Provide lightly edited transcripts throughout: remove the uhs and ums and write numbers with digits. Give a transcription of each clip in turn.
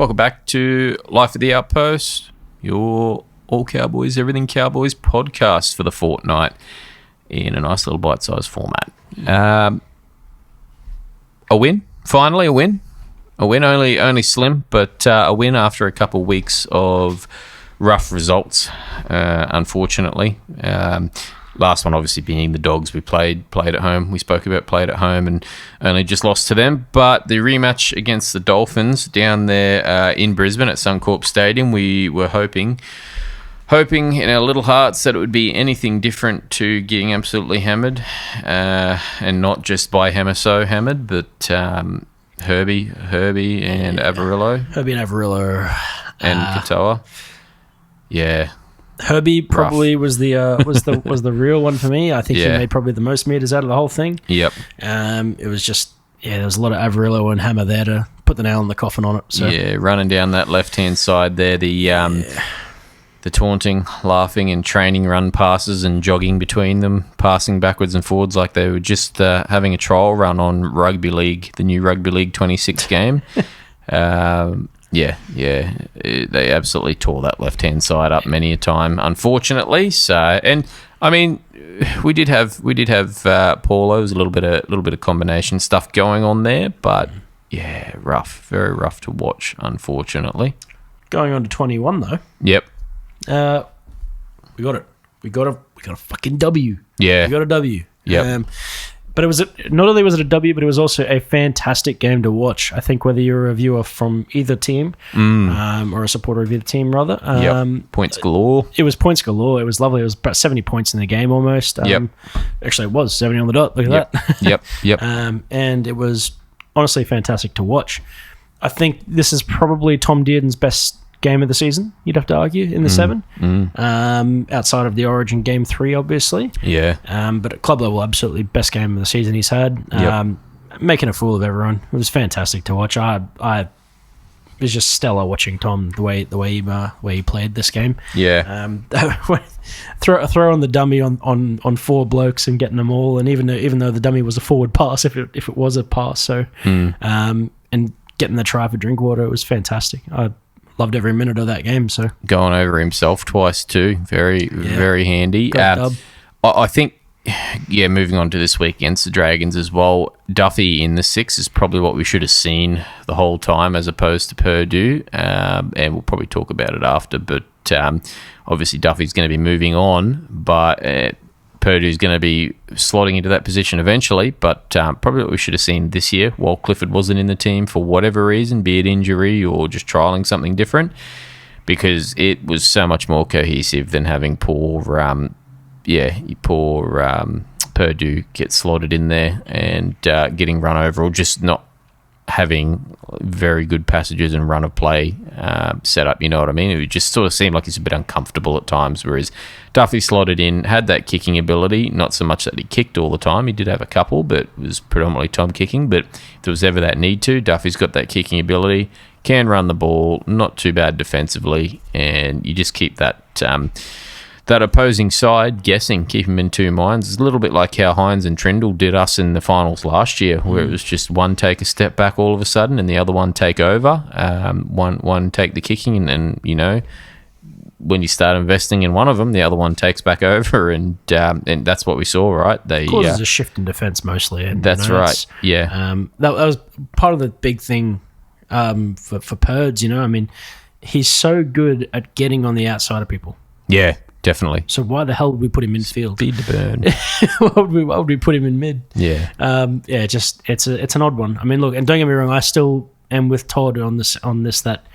Welcome back to Life at the Outpost, your All Cowboys, Everything Cowboys podcast for the fortnight in a nice little bite-sized format. A win, finally a win. A win, only slim, but a win after a couple of weeks of rough results, unfortunately. Last one obviously being the Dogs. We played at home. We spoke about played at home and only just lost to them. But the rematch against the Dolphins down there in Brisbane at Suncorp Stadium, we were hoping in our little hearts that it would be anything different to getting absolutely hammered, and not just by Hamaso hammered, but Herbie and Avarillo. Herbie and Avarillo. And Katoa. Yeah. Herbie probably was the real one for me. I think he made probably the most meters out of the whole thing. Yep. It was just there was a lot of Avarillo and Hammer there to put the nail in the coffin on it. So running down that left hand side there, the taunting, laughing, and training run passes and jogging between them, passing backwards and forwards like they were just having a trial run on Rugby League, the new Rugby League 26 game. They absolutely tore that left-hand side up many a time, unfortunately. So, and I mean, we did have Paulo. There was a little bit of combination stuff going on there, but yeah, rough, very rough to watch, unfortunately. Going on to 21 though. Yep. We got it. We got a fucking W. Yeah. We got a W. Yep. But it was not only was it a W, but it was also a fantastic game to watch. I think whether you're a viewer from either team, or a supporter of either team, rather. Points galore. It was points galore. It was lovely. It was about 70 points in the game almost. Actually, it was 70 on the dot. Look at that. Yep. And it was honestly fantastic to watch. I think this is probably Tom Dearden's best game of the season, you'd have to argue, in the 7. Outside of the Origin Game 3, obviously. Yeah. But at club level, absolutely best game of the season he's had. Making a fool of everyone. It was fantastic to watch. I it was just stellar watching Tom the way he played this game. Yeah. Throw on the dummy on 4 blokes and getting them all, and even though the dummy was a forward pass, if it was a pass, so and getting the try for Drinkwater, it was fantastic. I loved every minute of that game. So going over himself twice too, very handy. I think, moving on to this week against the Dragons as well, Duffy in the 6 is probably what we should have seen the whole time as opposed to Purdue, and we'll probably talk about it after. But obviously Duffy's going to be moving on, but Purdue's going to be slotting into that position eventually, but probably what we should have seen this year while Clifford wasn't in the team for whatever reason, be it injury or just trialling something different, because it was so much more cohesive than having poor Purdue get slotted in there and getting run over, or just not having very good passages and run of play set up, you know what I mean? It just sort of seemed like he's a bit uncomfortable at times, whereas Duffy slotted in, had that kicking ability, not so much that he kicked all the time. He did have a couple, but it was predominantly Tom kicking. But if there was ever that need to, Duffy's got that kicking ability, can run the ball, not too bad defensively, and you just keep that opposing side guessing, keep them in two minds. It's a little bit like how Hines and Trindle did us in the finals last year, where it was just one take a step back all of a sudden and the other one take over. One take the kicking, and you know, when you start investing in one of them, the other one takes back over, and that's what we saw, right? They causes a shift in defence mostly. And, that's right. Yeah, that was part of the big thing for Purds. You know, I mean, he's so good at getting on the outside of people. Yeah. Definitely. So why the hell would we put him in field? Speed to burn. why would we put him in mid? Yeah. It's an odd one. I mean, look, and don't get me wrong, I still am with Todd on this that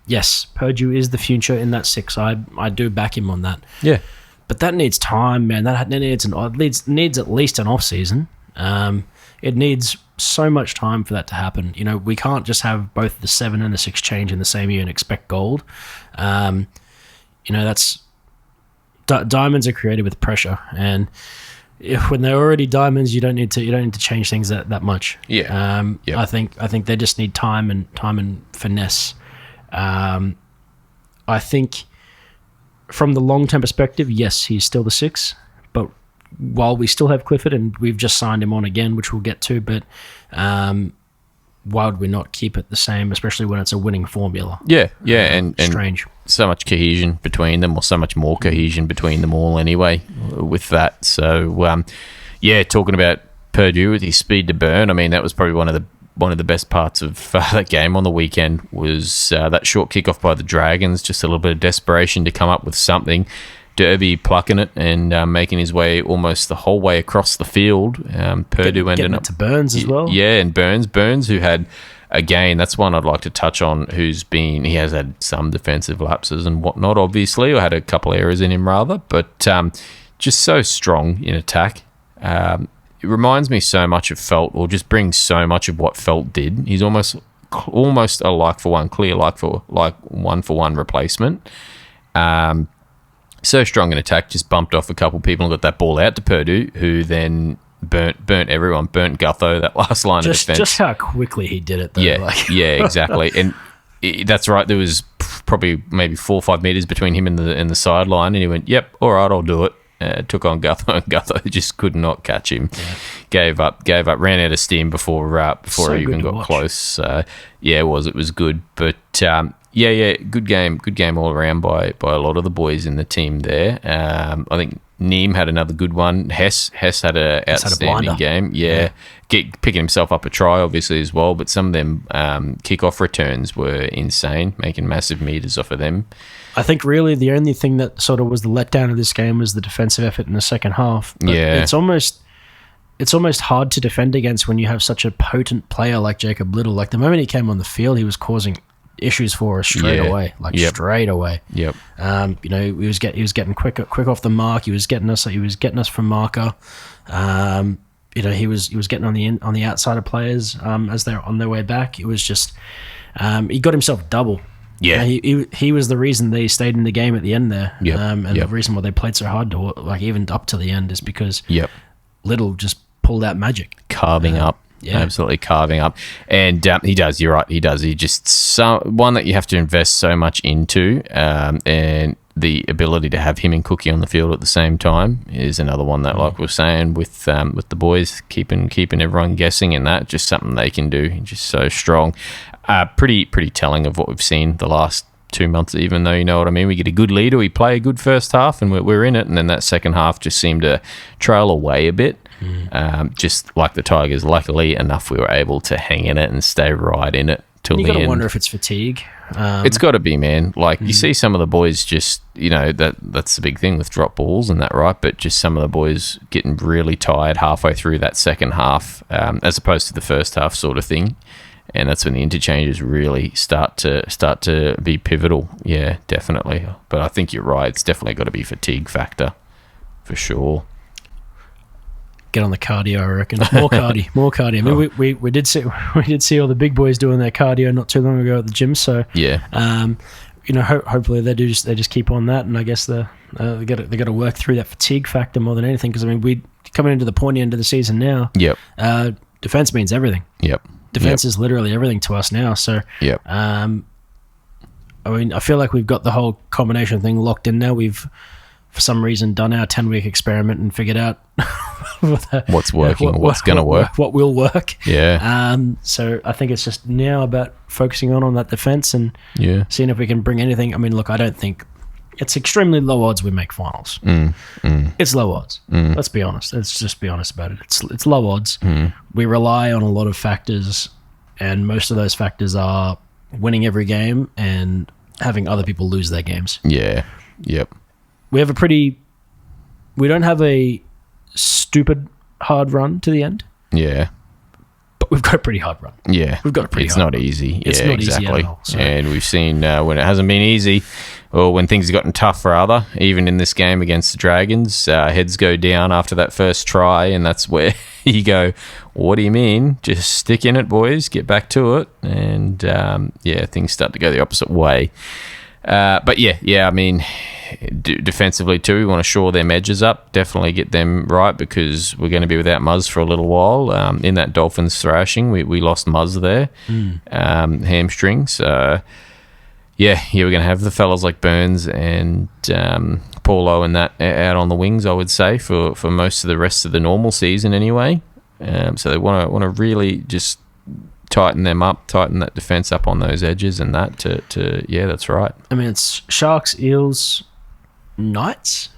yes, Purdue is the future in that 6. I do back him on that. Yeah. But that needs time, man. That needs at least an off season. It needs so much time for that to happen. You know, we can't just have both the 7 and the 6 change in the same year and expect gold. That's. Diamonds are created with pressure, and when they're already diamonds, you don't need to change things that much. Yeah. I think they just need time and finesse. I think from the long-term perspective, yes, he's still the 6, but while we still have Clifford and we've just signed him on again, which we'll get to, but why would we not keep it the same, especially when it's a winning formula? Yeah, and Strange. So much cohesion between them, or so much more cohesion between them all anyway with that. So, talking about Purdue with his speed to burn, I mean, that was probably one of the best parts of that game on the weekend was that short kickoff by the Dragons, just a little bit of desperation to come up with something. Derby plucking it and making his way almost the whole way across the field. Purdue ended up to Burns as well. Yeah, and Burns, who had, again, that's one I'd like to touch on. He has had some defensive lapses and whatnot, obviously, or had a couple errors in him rather, but just so strong in attack. It reminds me so much of Felt, or just brings so much of what Felt did. He's almost a clear one-for-one replacement. So strong in attack, just bumped off a couple people and got that ball out to Purdue, who then burnt everyone, burnt Gutho, that last line of defense. Just how quickly he did it, though. Yeah, exactly. And that's right, there was probably maybe 4 or 5 meters between him and the sideline, and he went, yep, all right, I'll do it. Took on Gutho, and Gutho just could not catch him. Yeah. Gave up, ran out of steam before he even got close. It was good. But good game all around by a lot of the boys in the team there. I think Neem had another good one. Hess had an outstanding game. Picking himself up a try, obviously, as well. But some of them kickoff returns were insane, making massive meters off of them. I think really the only thing that sort of was the letdown of this game was the defensive effort in the second half. But it's almost hard to defend against when you have such a potent player like Jacob Little. Like, the moment he came on the field, he was causing issues for us straight away. Straight away. Yep. He was getting quick off the mark. He was getting us from marker. He was getting on the outside of players as they're on their way back. It was just he got himself double. Yeah, he was the reason they stayed in the game at the end there. The reason why they played so hard to, even up to the end, is because Little just pulled out magic, carving up. Yeah, absolutely carving up, and he does. You're right. He does. He just one that you have to invest so much into, and the ability to have him and Cookie on the field at the same time is another one that, like we were saying, with the boys keeping everyone guessing, and that just something they can do. Just so strong. Pretty telling of what we've seen the last 2 months, even though, you know what I mean, we get a good leader, we play a good first half, and we're in it, and then that second half just seemed to trail away a bit. Just like the Tigers, luckily enough, we were able to hang in it and stay right in it till the end. You got to wonder if it's fatigue. It's got to be, man. Like, you see some of the boys just, that's the big thing with drop balls and that, right? But just some of the boys getting really tired halfway through that second half, as opposed to the first half sort of thing. And that's when the interchanges really start to be pivotal. Yeah, definitely. But I think you're right. It's definitely got to be fatigue factor for sure. Get on the cardio, I reckon. More cardio. I mean, we did see all the big boys doing their cardio not too long ago at the gym. So hopefully they just keep on that, and I guess they got to work through that fatigue factor more than anything, because I mean, we coming into the pointy end of the season now. Yep. Defense means everything. Yep. Defense is literally everything to us now. So yep. I mean, I feel like we've got the whole combination thing locked in now. We've, for some reason, done our 10-week experiment and figured out what's working, what's going to work, what will work. Yeah. So I think it's just now about focusing on that defense and seeing if we can bring anything. I mean, look, I don't think it's extremely low odds we make finals. It's low odds. Let's be honest. Let's just be honest about it. It's low odds. We rely on a lot of factors, and most of those factors are winning every game and having other people lose their games. Yeah. Yep. We don't have a stupid hard run to the end. Yeah. But we've got a pretty hard run. Yeah. We've got a pretty it's hard not run. easy. It's yeah, not exactly. easy at all. So. And we've seen when it hasn't been easy, or when things have gotten tough, rather, even in this game against the Dragons, heads go down after that first try, and that's where you go, what do you mean? Just stick in it, boys. Get back to it. And, things start to go the opposite way. But I mean, defensively too, we want to shore their edges up, definitely get them right, because we're going to be without Muzz for a little while. In that Dolphins thrashing, we lost Muzz there, hamstring. So we're going to have the fellas like Burns and Paulo and that out on the wings, I would say, for most of the rest of the normal season anyway. So they want to really just tighten them up, tighten that defense up on those edges, and that yeah, that's right. I mean, it's Sharks, Eels, Knights.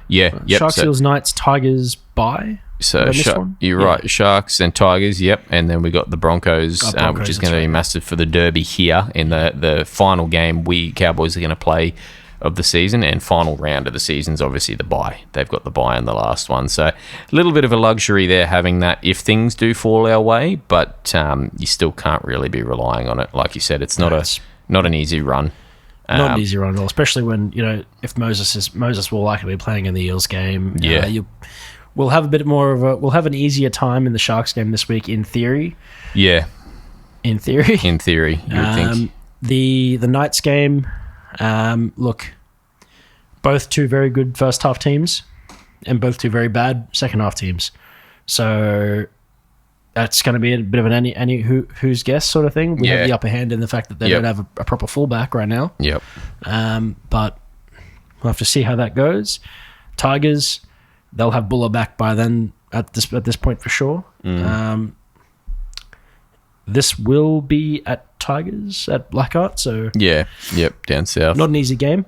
Yeah, yep. Sharks, Eels, Knights, Tigers, bye. So you're right, Sharks and Tigers, yep, and then we got the Broncos, which is going to be massive for the Derby here in the final game we Cowboys are going to play of the season, and final round of the season is obviously the bye. They've got the bye in the last one, so a little bit of a luxury there having that if things do fall our way, but you still can't really be relying on it. Like you said, it's not an easy run. Not an easy run at all, especially when if Moses will likely be playing in the Eels game. Yeah, we'll have a bit more of we'll have an easier time in the Sharks game this week in theory. Yeah, in theory, you would think. The Knights game. Look, both two very good first half teams and both two very bad second half teams. So that's going to be a bit of an any who's guess sort of thing. We have the upper hand in the fact that they don't have a proper fullback right now. Yep. But we'll have to see how that goes. Tigers, they'll have Buller back by then at this point for sure. This will be at Tigers at Blackheart, so down south. Not an easy game.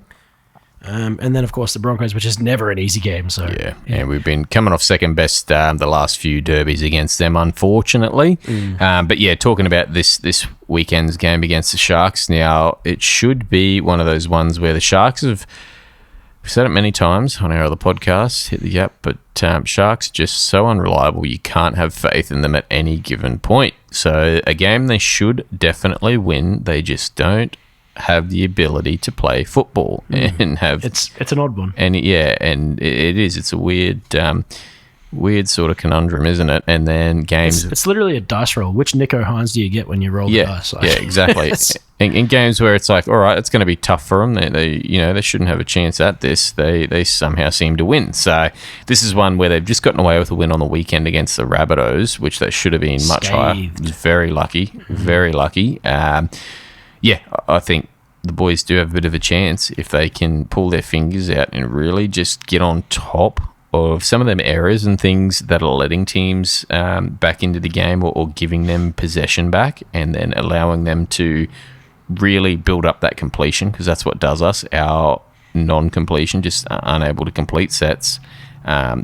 And then of course the Broncos, which is never an easy game. So and we've been coming off second best the last few derbies against them, unfortunately. But yeah, talking about this weekend's game against the Sharks, now it should be one of those ones where the Sharks have. We've said it many times on our other podcasts, hit the gap, but Sharks are just so unreliable. You can't have faith in them at any given point. So a game they should definitely win. They just don't have the ability to play football and have. It's an odd one. And and it is. It's a weird sort of conundrum, isn't it? And then games. It's literally a dice roll. Which Nico Hines do you get when you roll the dice? Yeah, exactly. in games where it's like, all right, it's going to be tough for them. They shouldn't have a chance at this. They somehow seem to win. So this is one where they've just gotten away with a win on the weekend against the Rabbitohs, which they should have been much higher. Very lucky. Very lucky. I think the boys do have a bit of a chance if they can pull their fingers out and really just get on top of some of them errors and things that are letting teams back into the game or giving them possession back and then allowing them to really build up that completion, because that's what does us. Our non-completion, just unable to complete sets,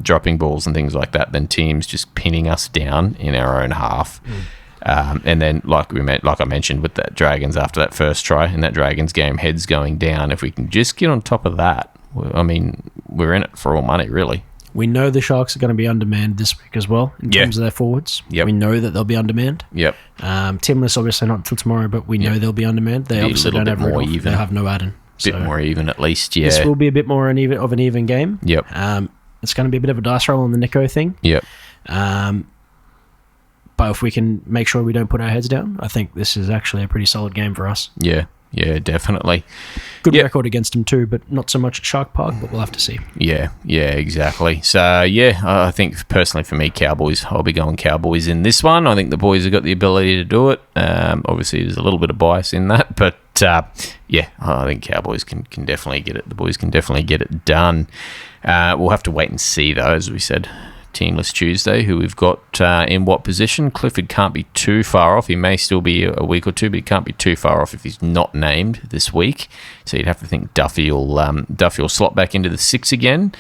dropping balls and things like that, then teams just pinning us down in our own half. And then, like I mentioned with that Dragons after that first try in that Dragons game, heads going down. If we can just get on top of that, I mean, we're in it for all money, really. We know the Sharks are going to be undermanned this week as well in terms of their forwards. Yep. We know that they'll be undermanned. Yep. Timless obviously not until tomorrow, but we know they'll be undermanned. They obviously don't have more even. They have no Aden. Bit more even at least. Yeah. This will be a bit more of an even game. Yep. It's going to be a bit of a dice roll on the Nico thing. Yep. But if we can make sure we don't put our heads down, I think this is actually a pretty solid game for us. Yeah, definitely. Good record against them too, but not so much at Shark Park, but we'll have to see. Yeah, exactly. So, I think personally for me, Cowboys, I'll be going Cowboys in this one. I think the boys have got the ability to do it. Obviously, there's a little bit of bias in that, but I think Cowboys can definitely get it. The boys can definitely get it done. We'll have to wait and see, though, as we said. Teamless Tuesday, who we've got in what position. Clifford can't be too far off. He may still be a week or two, but he can't be too far off if he's not named this week. So you'd have to think Duffy will slot back into the 6 again.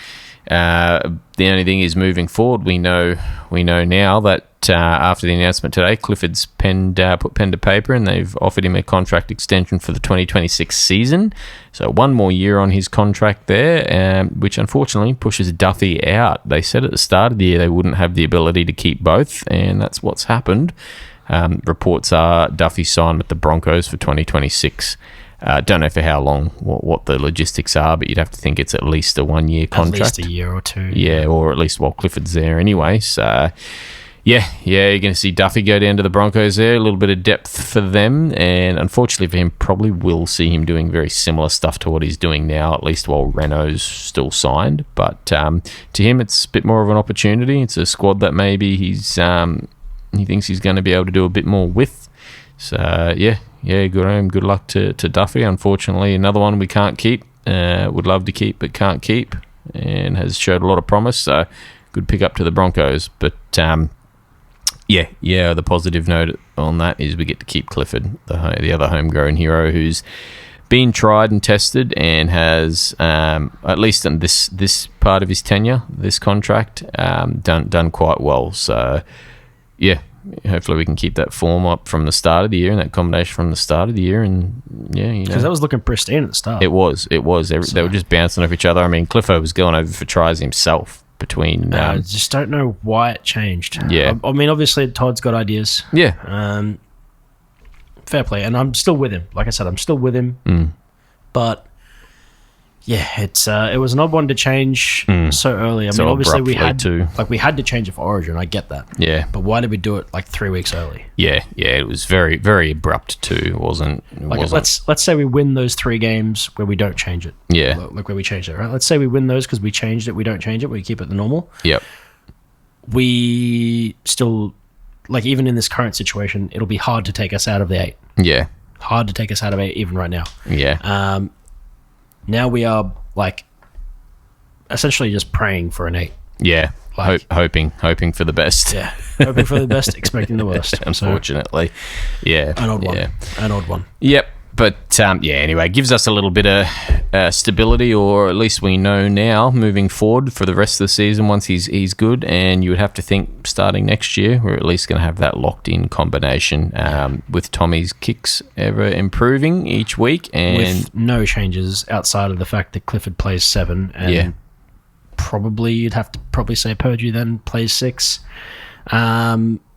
The only thing is, moving forward, we know now that after the announcement today, Clifford's put pen to paper and they've offered him a contract extension for the 2026 season. So one more year on his contract there, which unfortunately pushes Duffy out. They said at the start of the year they wouldn't have the ability to keep both, and that's what's happened. Reports are Duffy signed with the Broncos for 2026. Don't know for how long, what the logistics are, but you'd have to think it's at least a 1 year contract. At least a year or two. Yeah, or at least while Clifford's there anyway. So, you're going to see Duffy go down to the Broncos there. A little bit of depth for them, and unfortunately for him, probably will see him doing very similar stuff to what he's doing now, at least while Renault's still signed. But to him, it's a bit more of an opportunity. It's a squad that maybe he thinks he's going to be able to do a bit more with. So, good on him. Good luck to Duffy. Unfortunately, another one we can't keep. Would love to keep, but can't keep, and has showed a lot of promise. So, good pick up to the Broncos. But, Yeah. The positive note on that is we get to keep Clifford, the other homegrown hero, who's been tried and tested and has, at least in this part of his tenure, this contract, done quite well. So, yeah, hopefully we can keep that form up from the start of the year and that combination from the start of the year. And because that was looking pristine at the start. It was. They were just bouncing off each other. I mean, Clifford was going over for tries himself. Between, I just don't know why it changed. Yeah, I mean, obviously Todd's got ideas. Yeah, fair play, and I'm still with him. Like I said, I'm still with him. But yeah, it was an odd one to change so early. I mean, obviously we had to change it for Origin. I get that. Yeah, but why did we do it like 3 weeks early? Yeah, it was very, very abrupt too. It wasn't. Let's say we win those 3 games where we don't change it. Yeah, like where we changed it. Right. Let's say we win those because we changed it. We don't change it. We keep it the normal. Yep. We still, like, even in this current situation, it'll be hard to take us out of the 8. Yeah. Hard to take us out of 8 even right now. Yeah. Now we are like essentially just praying for an 8. Yeah. Hoping for the best. Yeah. Hoping for the best, expecting the worst. Unfortunately. Yeah. An odd one. Yeah. An odd one. Yep. But anyway, it gives us a little bit of stability, or at least we know now moving forward for the rest of the season once he's good. And you would have to think starting next year, we're at least going to have that locked in combination with Tommy's kicks ever improving each week. And with no changes outside of the fact that Clifford plays 7 and probably you'd have to say Purdue then plays 6.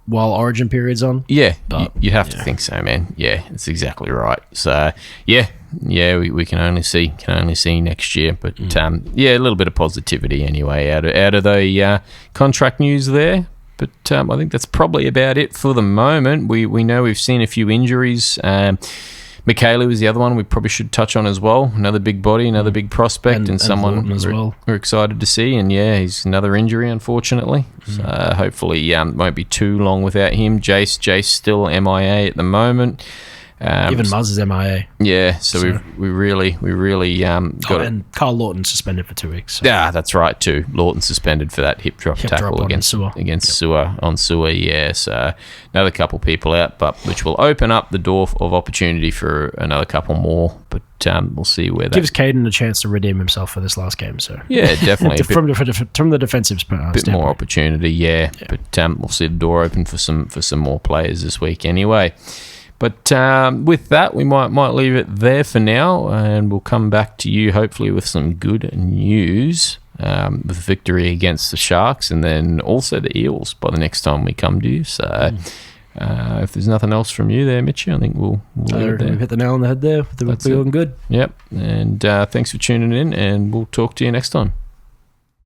While Origin period's on. Yeah, you have to think so, man. Yeah, that's exactly right. So, we can only see next year. But, a little bit of positivity anyway out of the contract news there. But I think that's probably about it for the moment. We know we've seen a few injuries. Michaela was the other one we probably should touch on as well. Another big body, another big prospect, and someone as well. We're excited to see. And he's another injury, unfortunately. So hopefully won't be too long without him. Jace still MIA at the moment. Even Muzz is MIA. Yeah, so we really got it. And Carl Lawton suspended for 2 weeks. So. Yeah, that's right too. Lawton suspended for that hip drop tackle against Sewer on Sewer. Yeah, so another couple people out, but which will open up the door of opportunity for another couple more. But we'll see where that gives Caden a chance to redeem himself for this last game. So yeah, definitely from the defensive standpoint. Bit more opportunity. Yeah. But we'll see the door open for some more players this week anyway. But with that, we might leave it there for now, and we'll come back to you hopefully with some good news with victory against the Sharks, and then also the Eels by the next time we come to you. So if there's nothing else from you there, Mitchie, I think we'll leave it there. We've hit the nail on the head there. We're feeling good. Yep, and thanks for tuning in, and we'll talk to you next time.